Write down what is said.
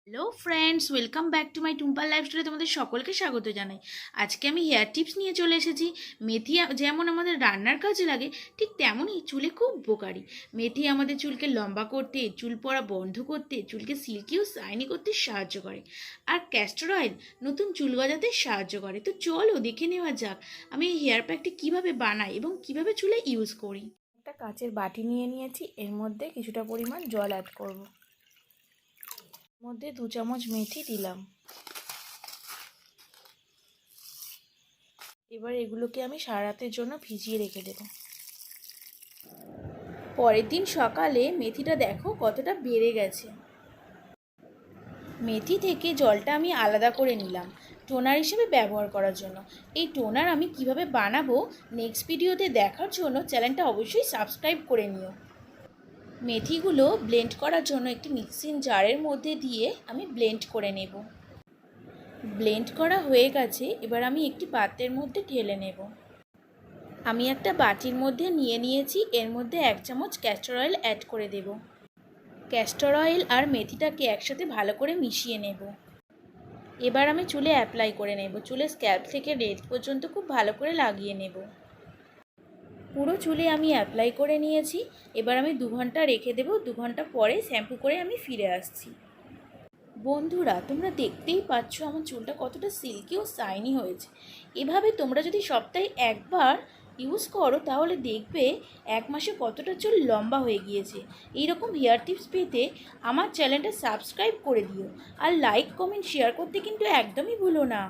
Hello friends, welcome back to my টুম্পার লাইফস্টাইলে তোমাদের সকলকে স্বাগত জানাই। আজকে আমি হেয়ার টিপস নিয়ে চলে এসেছি। মেথি যেমন আমাদের রান্নার কাজে লাগে, ঠিক তেমনই চুলে খুব উপকারী। মেথি আমাদের চুলকে লম্বা করতে, চুল পড়া বন্ধ করতে, চুলকে সিল্কি ও শাইনি করতে সাহায্য করে। আর ক্যাস্টর অয়েল নতুন চুল গজাতে সাহায্য করে। তো চলো দেখে নেওয়া যাক আমি এই হেয়ার প্যাকটি কীভাবে বানাই এবং কিভাবে চুলে ইউজ করি। একটা কাচের বাটি নিয়ে নিয়েছি, এর মধ্যে কিছুটা পরিমাণ জল অ্যাড করব। মধ্যে 2 চামচ মেথি দিলাম। এবার এগুলোকে আমি সারা রাতের জন্য ভিজিয়ে রেখে দেব। পরের দিন সকালে মেথিটা দেখো কতটা বেড়ে গেছে। মেথি থেকে জলটা আমি আলাদা করে নিলাম টোনার হিসেবে ব্যবহার করার জন্য। এই টোনার আমি কিভাবে বানাবো নেক্সট ভিডিওতে দেখার জন্য চ্যানেলটা অবশ্যই সাবস্ক্রাইব করে নিও। মেথিগুলো ব্লেন্ড করার জন্য একটি মিক্সিং জারের মধ্যে দিয়ে আমি ব্লেন্ড করে নেব। ব্লেন্ড করা হয়ে গেছে, এবার আমি একটি পাত্রের মধ্যে ঢেলে নেব। আমি একটা বাটির মধ্যে নিয়ে নিয়েছি, এর মধ্যে 1 চামচ ক্যাস্টর অয়েল অ্যাড করে দেব। ক্যাস্টর অয়েল আর মেথিটাকে একসাথে ভালো করে মিশিয়ে নেব। এবার আমি চুলে অ্যাপ্লাই করে নেব। চুলে স্ক্যাল্প থেকে নেক পর্যন্ত খুব ভালো করে লাগিয়ে নেব। পুরো চুলে আমি অ্যাপ্লাই করে নিয়েছি। এবার আমি 2 ঘন্টা রেখে দেব। 2 ঘন্টা পরে শ্যাম্পু করে আমি ফিরে আসছি। বন্ধুরা, তোমরা দেখতেই পাচ্ছ আমার চুলটা কতটা সিল্কি ও শাইনি হয়েছে। এভাবে তোমরা যদি সপ্তাহে একবার ইউজ করো তাহলে দেখবে 1 মাসে কতটা চুল লম্বা হয়ে গিয়েছে। এইরকম হেয়ার টিপস পেতে আমার চ্যানেলটা সাবস্ক্রাইব করে দিও, আর লাইক কমেন্ট শেয়ার করতে কিন্তু একদমই ভুলো না।